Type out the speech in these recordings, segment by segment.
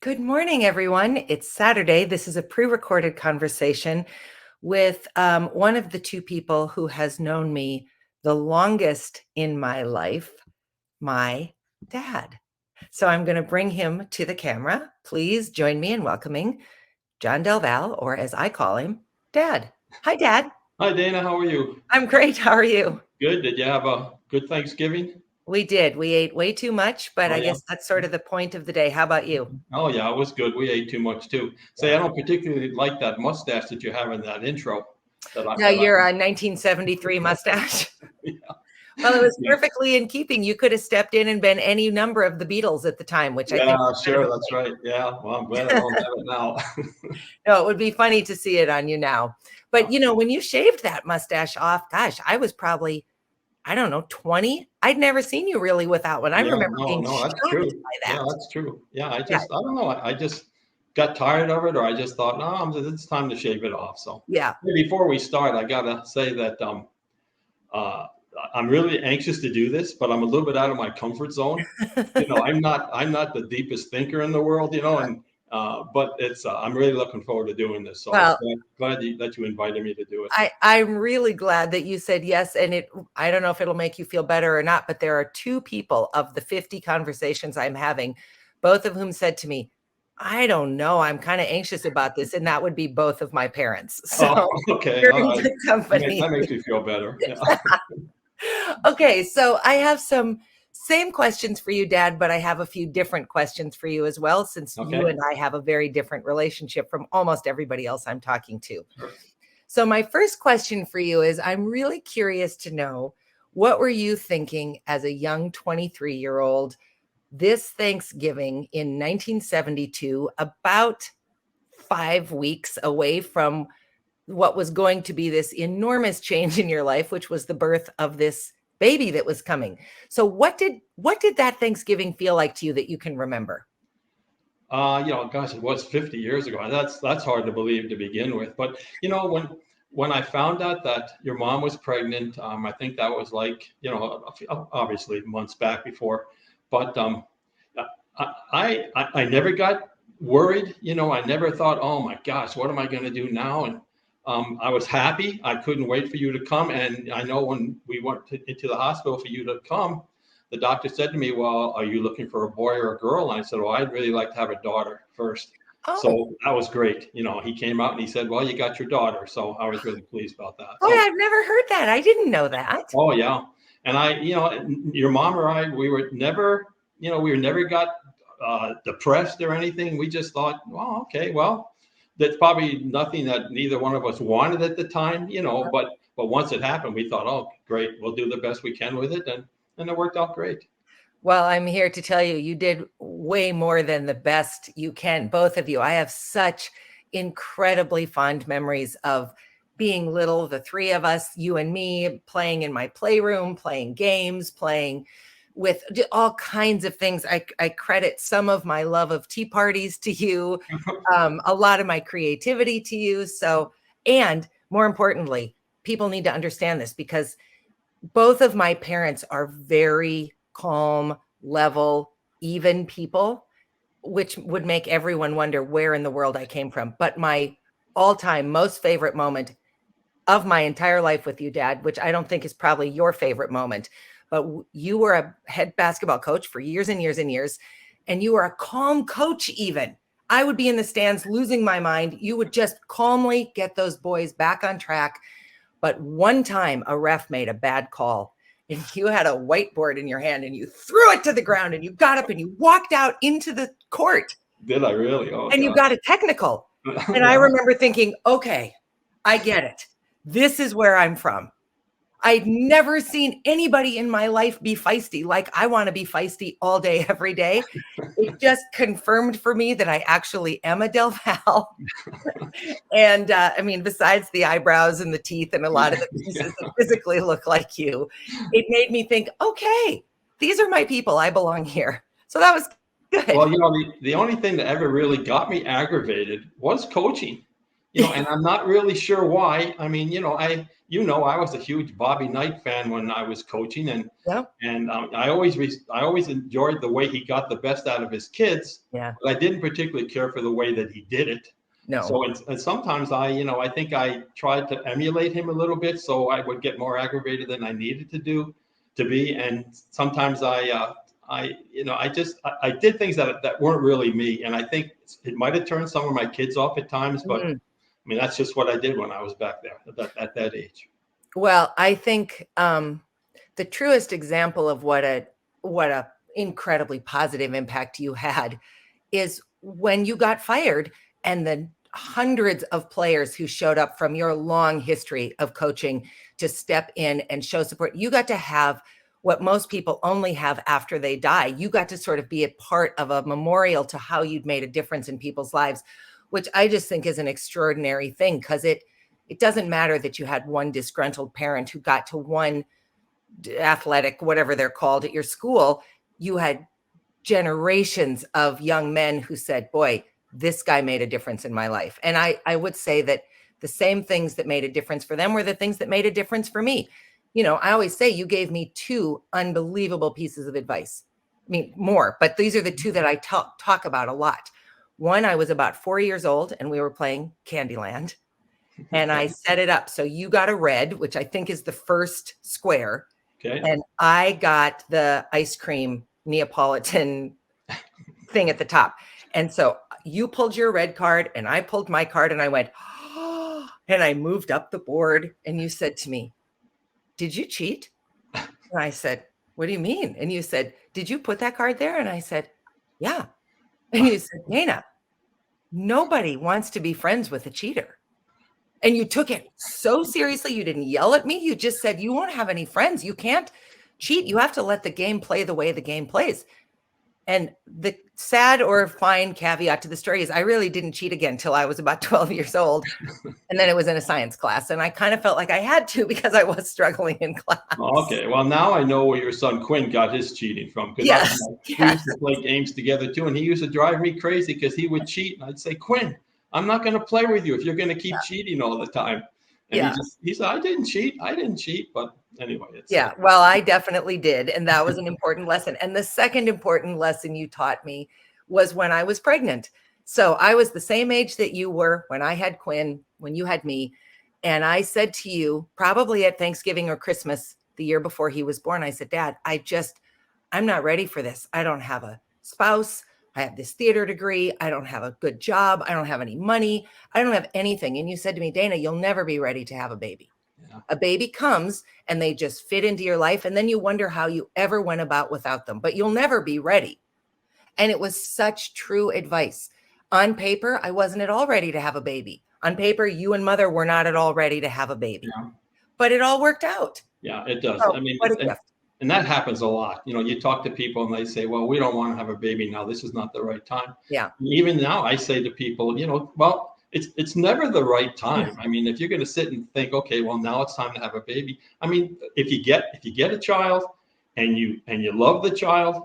Good morning, everyone. It's Saturday. This is a pre-recorded conversation with one of the two people who has known me the longest in my life, my dad. So I'm going to bring him to the camera. Please join me in welcoming John Del Val, or as I call him, Dad. Hi, Dad. Hi, Dana. How are you? I'm great. How are you? Good. Did you have a good Thanksgiving? We did. We ate way too much, but Oh, I yeah. guess that's sort of the point of the day. How about you? Oh, yeah. It was good. We ate too much too. Say, Yeah. I don't particularly like that mustache that you have in that intro. No, you're a 1973 mustache. Yeah. Well, it was Yeah. perfectly in keeping. You could have stepped in and been any number of the Beatles at the time, which I Yeah, think was kind of sure. a That's right. Yeah. Well, I'm glad I don't have it now. no, it would be funny to see it on you now. But when you shaved that mustache off, gosh, I was probably, I don't know, 20. I'd never seen you really without one. I Yeah. remember No, being no, that's shocked true. by Yeah, that. that's true. Yeah. I Yeah. don't know. I just got tired of it, or I just thought, no, it's time to shave it off. So Yeah. before we start, I gotta say that uh, I'm really anxious to do this, but I'm a little bit out of my comfort zone. I'm not the deepest thinker in the world, and but I'm really looking forward to doing this. So I was Well, glad that you invited me to do it. I'm really glad that you said yes. And I don't know if it'll make you feel better or not, but there are two people of the 50 conversations I'm having, both of whom said to me, I don't know, I'm kind of anxious about this. And that would be both of my parents. Oh, So okay, you're all in right. good company. That makes me feel better. Yeah. Okay, so I have some same questions for you, Dad, but I have a few different questions for you as well, since you Okay. and I have a very different relationship from almost everybody else I'm talking to. Sure. So my first question for you is, I'm really curious to know, what were you thinking as a young 23-year-old this Thanksgiving in 1972, about 5 weeks away from what was going to be this enormous change in your life, which was the birth of this baby that was coming. So what did that Thanksgiving feel like to you that you can remember? Gosh, it was 50 years ago. And that's hard to believe to begin with. But when I found out that your mom was pregnant, I think that was like, obviously months back before. But I never got worried. I never thought, oh my gosh, what am I going to do now? And I was happy. I couldn't wait for you to come. And I know when we went into the hospital for you to come, the doctor said to me, well, are you looking for a boy or a girl? And I said, well, I'd really like to have a daughter first. Oh, So that was great. He came out and he said, well, you got your daughter. So I was really pleased about that. boy, So, I've never heard that. I didn't know that. oh, yeah. And your mom or I, we were never got depressed or anything. We just thought, well, okay, well, that's probably nothing that neither one of us wanted at the time, but once it happened, we thought, oh, great, we'll do the best we can with it. And it worked out great. Well, I'm here to tell you, you did way more than the best you can, both of you. I have such incredibly fond memories of being little, the three of us, you and me, playing in my playroom, playing games, playing with all kinds of things. I credit some of my love of tea parties to you, a lot of my creativity to you. So, and more importantly, people need to understand this, because both of my parents are very calm, level, even people, which would make everyone wonder where in the world I came from. But my all-time most favorite moment of my entire life with you, Dad, which I don't think is probably your favorite moment, but you were a head basketball coach for years and years and years, and you were a calm coach even. I would be in the stands losing my mind. You would just calmly get those boys back on track. But one time a ref made a bad call, and you had a whiteboard in your hand and you threw it to the ground and you got up and you walked out into the court Did I really? Oh, and you God. got a technical. And I Yeah. remember thinking, okay, I get it. This is where I'm from. I'd never seen anybody in my life be feisty like I want to be feisty all day, every day. It just confirmed for me that I actually am a Del Val. And I mean, besides the eyebrows and the teeth and a lot of the pieces that physically look like you, it made me think, okay, these are my people. I belong here. So that was good. Well, the only thing that ever really got me aggravated was coaching. And I'm not really sure why. I mean, I was a huge Bobby Knight fan when I was coaching, and Yeah. I always enjoyed the way he got the best out of his kids. Yeah. But I didn't particularly care for the way that he did it. No. So and sometimes I think I tried to emulate him a little bit, so I would get more aggravated than I needed to be. And sometimes I did things that weren't really me. And I think it might have turned some of my kids off at times, but I mean, that's just what I did when I was back there at that age. Well, I think the truest example of what a incredibly positive impact you had is when you got fired, and the hundreds of players who showed up from your long history of coaching to step in and show support. You got to have what most people only have after they die. You got to sort of be a part of a memorial to how you'd made a difference in people's lives, which I just think is an extraordinary thing, because it doesn't matter that you had one disgruntled parent who got to one athletic, whatever they're called at your school. You had generations of young men who said, boy, this guy made a difference in my life. And I would say that the same things that made a difference for them were the things that made a difference for me. I always say you gave me 2 unbelievable pieces of advice. I mean, more, but these are the 2 that I talk about a lot. One, I was about 4 years old and we were playing Candyland, and I set it up. So you got a red, which I think is the first square. Okay. And I got the ice cream Neapolitan thing at the top. And so you pulled your red card and I pulled my card, and I went, oh, and I moved up the board, and you said to me, did you cheat? And I said, what do you mean? And you said, did you put that card there? And I said, yeah. And you said, Dana, nobody wants to be friends with a cheater. And you took it so seriously. You didn't yell at me. You just said, you won't have any friends. You can't cheat. You have to let the game play the way the game plays. And the sad or fine caveat to the story is I really didn't cheat again until I was about 12 years old. And then it was in a science class. And I kind of felt like I had to, because I was struggling in class. Okay. Well, now I know where your son Quinn got his cheating from. Yes. We used to play games together too. And he used to drive me crazy because he would cheat. And I'd say, Quinn, I'm not going to play with you if you're going to keep cheating all the time. And he said, I didn't cheat. But anyway. Well, I definitely did. And that was an important lesson. And the second important lesson you taught me was when I was pregnant. So I was the same age that you were when I had Quinn, when you had me. And I said to you, probably at Thanksgiving or Christmas, the year before he was born, I said, Dad, I'm not ready for this. I don't have a spouse. I have this theater degree. I don't have a good job. I don't have any money. I don't have anything. And you said to me, Dana, you'll never be ready to have a baby. Yeah. A baby comes and they just fit into your life. And then you wonder how you ever went about without them, but you'll never be ready. And it was such true advice. On paper, I wasn't at all ready to have a baby. On paper, you and Mother were not at all ready to have a baby, but it all worked out. Yeah, it does. So, I mean, what a gift. And that happens a lot. You talk to people and they say, well, we don't want to have a baby now. This is not the right time. Yeah. Even now I say to people, well, it's never the right time. I mean, if you're going to sit and think, okay, well, now it's time to have a baby. I mean, if you get a child and you love the child,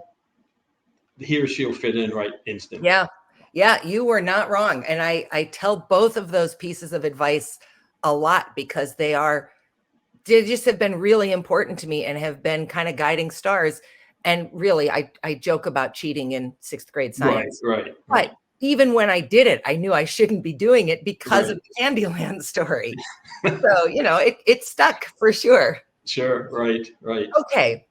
he or she'll fit in right instantly. Yeah. Yeah. You were not wrong. And I tell both of those pieces of advice a lot, because they just have been really important to me and have been kind of guiding stars. And really, I joke about cheating in 6th grade science. Right. But even when I did it, I knew I shouldn't be doing it because of the Candyland story. So, it stuck for sure. Sure. Right. Okay.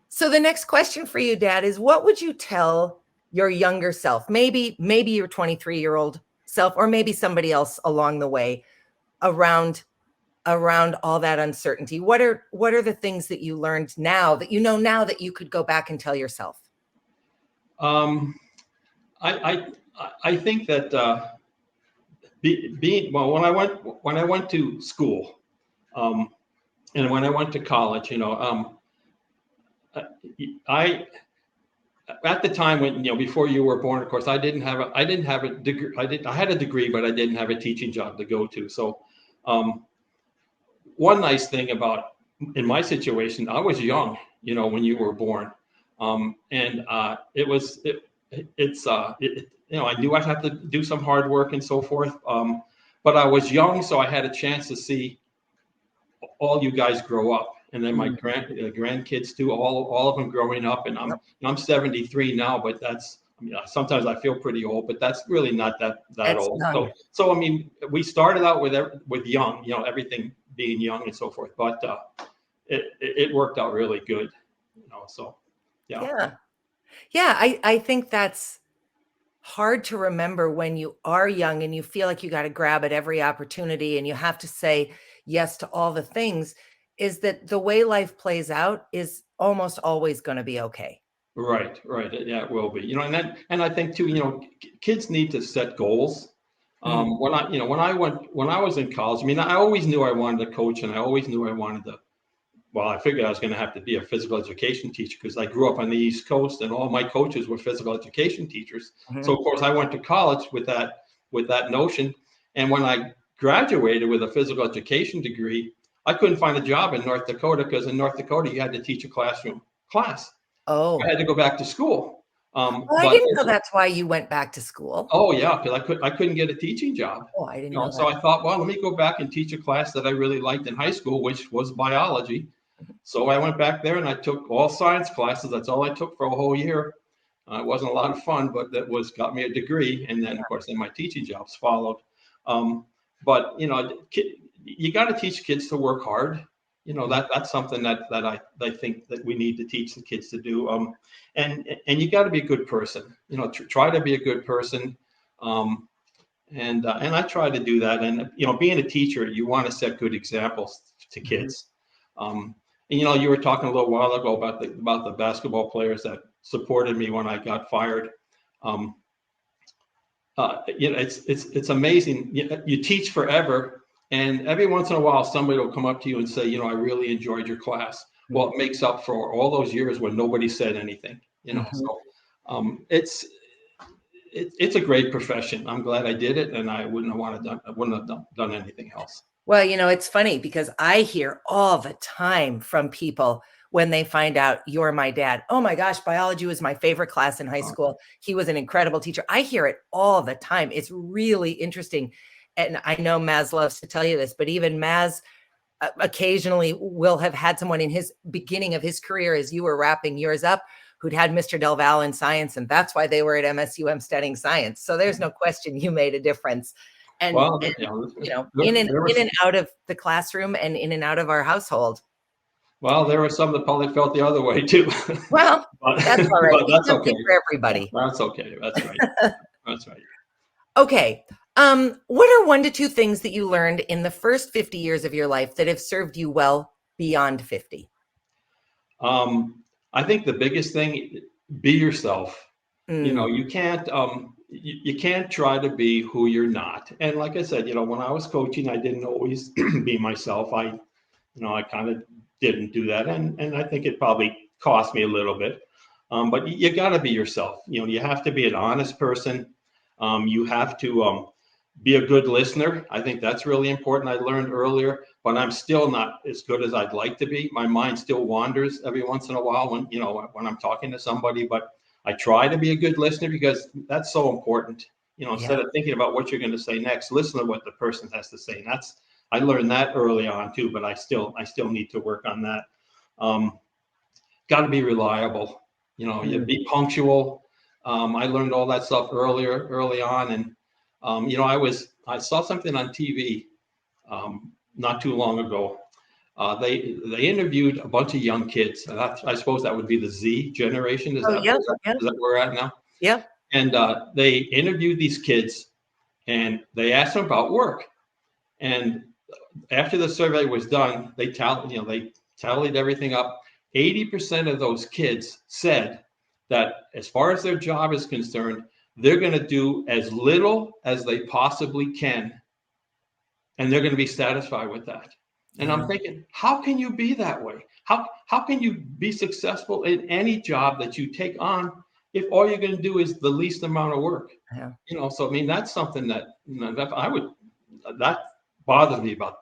So the next question for you, Dad, is what would you tell your younger self? Maybe your 23-year-old self, or maybe somebody else along the way around all that uncertainty. What are the things that you learned now that now that you could go back and tell yourself? I think that when I went to school, and when I went to college, I at the time when before you were born, of course, I didn't have a degree. I had a degree, but I didn't have a teaching job to go to. So. One nice thing about in my situation, I was young, when you were born, and I knew I'd have to do some hard work and so forth. but I was young, so I had a chance to see all you guys grow up, and then my grandkids too, all of them growing up, and I'm 73 now, but that's, I mean, sometimes I feel pretty old, but that's really not that That's old. young. So I mean, we started out with young, you know, everything being young and so forth, but it worked out really good, you know. So Yeah. I think that's hard to remember when you are young and you feel like you got to grab at every opportunity and you have to say yes to all the things, is that the way life plays out is almost always going to be okay. Right. Yeah, it will be. You know, and I think too, you know, kids need to set goals. When I was in college, I mean, I always knew I wanted to coach, and I always knew I wanted to. Well, I figured I was going to have to be a physical education teacher because I grew up on the East Coast, and all my coaches were physical education teachers. So of course, I went to college with that notion. And when I graduated with a physical education degree, I couldn't find a job in North Dakota because in North Dakota you had to teach a class. I Oh, had to go back to school. well, I But didn't know that's why you went back to school. oh yeah, because I couldn't get a teaching job. Oh, I didn't You know, know so that. I thought, well, let me go back and teach a class that I really liked in high school, which was biology. So I went back there and I took all science classes. That's all I took for a whole year. It wasn't a lot of fun, but that got me a degree. And then, of course, then my teaching jobs followed. Um, but you know, you got to teach kids to work hard. You know, that's something that I think that we need to teach the kids to do. And you got to be a good person. You know, try to be a good person. And I try to do that. And you know, being a teacher, you want to set good examples to kids. And you know, you were talking a little while ago about the basketball players that supported me when I got fired. You know, it's amazing. You teach forever, and every once in a while, somebody will come up to you and say, you know, I really enjoyed your class. Well, it makes up for all those years when nobody said anything. You know, so it's a great profession. I'm glad I did it, and I wouldn't have done anything else. Well, you know, it's funny because I hear all the time from people when they find out you're my dad. Oh my gosh, biology was my favorite class in high school. He was an incredible teacher. I hear it all the time. It's really interesting. And I know Maz loves to tell you this, but even Maz occasionally will have had someone in his beginning of his career as you were wrapping yours up who'd had Mr. Del Valle in science, and that's why they were at MSUM studying science. So there's no question you made a difference. And, Well, you know, in and out of the classroom and in and out of our household. well, there were some that probably felt the other way too. Well, but, that's all right. But that's okay for everybody. Yeah, that's okay. That's right. That's right. Okay. What are 1 to 2 things that you learned in the first 50 years of your life that have served you well beyond 50? I think the biggest thing, be yourself. You know, you can't try to be who you're not. And like I said, you know, when I was coaching, I didn't always be myself. I kind of didn't do that, and I think it probably cost me a little bit. But you got to be yourself. You know, you have to be an honest person. You have to be a good listener. I think that's really important. I learned earlier, but I'm still not as good as I'd like to be. My mind still wanders every once in a while when I'm talking to somebody, but I try to be a good listener because that's so important. You know, instead of thinking about what you're going to say next, listen to what the person has to say. And I learned that early on too, but I still need to work on that. Got to be reliable. You know, you be punctual. I learned all that stuff early on, and you know, I saw something on TV not too long ago. They interviewed a bunch of young kids. And I suppose that would be the Z generation. Is that where we're at now? Yeah. And they interviewed these kids, and they asked them about work. And after the survey was done, they tallied everything up. 80% of those kids said that as far as their job is concerned, they're going to do as little as they possibly can, and they're going to be satisfied with that. And I'm thinking, how can you be that way? How can you be successful in any job that you take on if all you're going to do is the least amount of work? Yeah. You know, so I mean, that's something that that bothers me about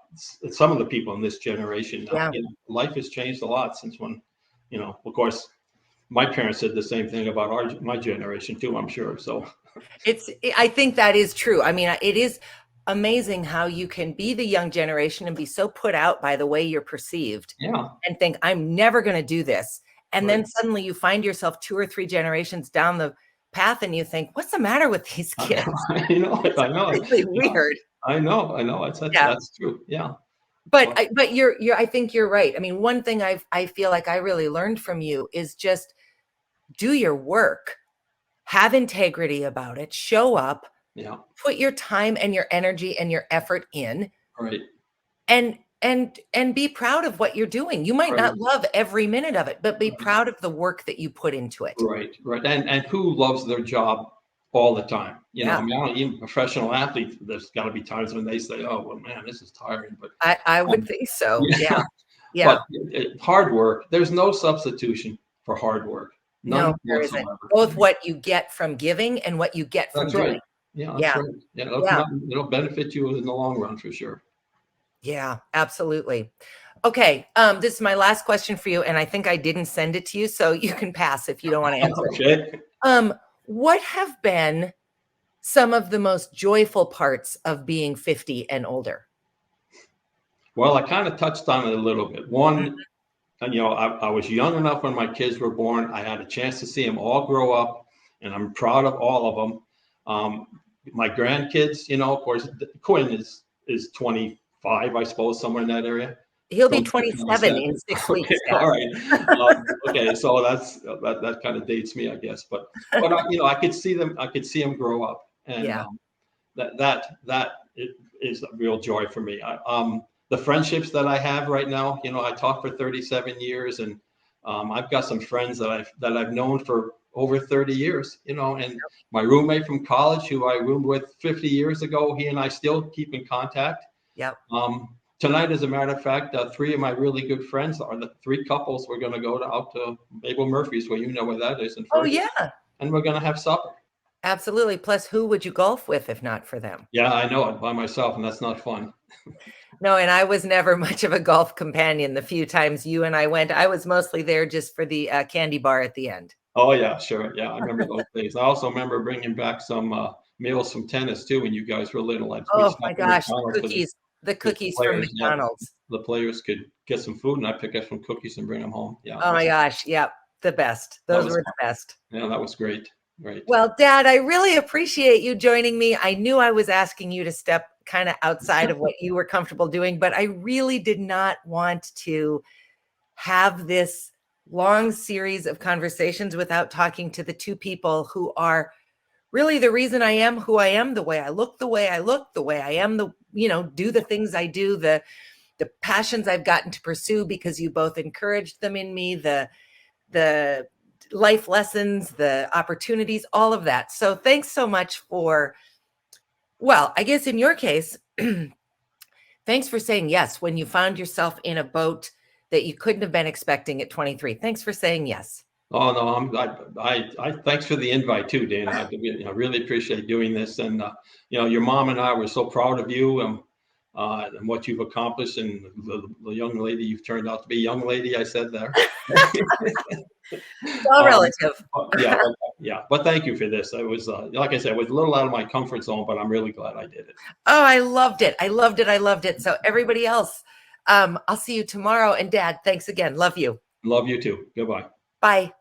some of the people in this generation. Yeah. You know, life has changed a lot since when, you know, of course, my parents said the same thing about my generation too, I'm sure. So I think that is true. I mean, it is. amazing how you can be the young generation and be so put out by the way you're perceived Yeah. and think, I'm never going to do this. And Right. then suddenly you find yourself 2 or 3 generations down the path and you think, what's the matter with these kids? I know it. It's I know it. really Yeah. weird. I know. Yeah. That's true. Yeah. But Well, I think you're right. I mean, one thing I feel like I really learned from you is just do your work, have integrity about it, show up, yeah. put your time and your energy and your effort in, Right. and be proud of what you're doing. You might Right. not love every minute of it, but be Right. proud of the work that you put into it. Right. Right. And who loves their job all the time? You know, Yeah. I mean, I don't, even professional athletes, there's got to be times when they say, "Oh, well, man, this is tiring." But I would um, think so. yeah. Yeah. But Yeah. hard work, there's no substitution for hard work. None No, there isn't. whatsoever for Both me. what you get from giving and what you get from That's right. doing. Yeah, that's Yeah. right. Yeah, Yeah. it'll benefit you in the long run for sure. Yeah, absolutely. Okay, this is my last question for you, and I think I didn't send it to you, so you can pass if you don't want to answer it. Okay. What have been some of the most joyful parts of being 50 and older? Well, I kind of touched on it a little bit. One, and, I was young enough when my kids were born. I had a chance to see them all grow up, and I'm proud of all of them. My grandkids, of course, Quinn is 25, I suppose, somewhere in that area. He'll be 27 27. in 6 Okay, weeks, Dad. all right. Okay, so that kind of dates me, I guess. But I could see them. I could see them grow up, and Yeah. is a real joy for me. The friendships that I have right now, I taught for 37 years, and I've got some friends that I've known for over 30 years. And my roommate from college, who I roomed with 50 years ago, he and I still keep in contact. Yep. Tonight, as a matter of fact, 3 of my really good friends are the 3 couples. We're going to go out to Mabel Murphy's, where where that is in Oh, Ferguson, yeah. and we're going to have supper. Absolutely. Plus, who would you golf with if not for them? Yeah, I know it by myself, and that's not fun. No, and I was never much of a golf companion. The few times you and I went, I was mostly there just for the candy bar at the end. Oh yeah, sure. Yeah, I remember those days. I also remember bringing back some meals from tennis too when you guys were little. We'd Oh stop my at gosh, the McDonald's cookies, the for the cookies from players. Yeah, McDonald's. the players could get some food, and I pick up some cookies and bring them home. Yeah, Oh my gosh, yeah, the best. that Those was were the best. yeah, that was great. Great. Well, Dad, I really appreciate you joining me. I knew I was asking you to step kind of outside of what you were comfortable doing, but I really did not want to have this long series of conversations without talking to the 2 people who are really the reason I am who I am, the way I look, the way I look, the way I am, do the things I do, the passions I've gotten to pursue because you both encouraged them in me, the life lessons, the opportunities, all of that. So thanks so much well, I guess in your case, thanks for saying yes when you found yourself in a boat that you couldn't have been expecting at 23. Thanks for saying yes. Oh no, I thanks for the invite too, Dana. I really appreciate doing this, and your mom and I were so proud of you and what you've accomplished, and the young lady you've turned out to be. Young lady, I said there. It's all relative. Yeah. But thank you for this. It was, like I said, it was a little out of my comfort zone, but I'm really glad I did it. Oh, I loved it. I loved it. I loved it. So everybody else, I'll see you tomorrow. And Dad, thanks again. Love you. Love you too. Goodbye. Bye.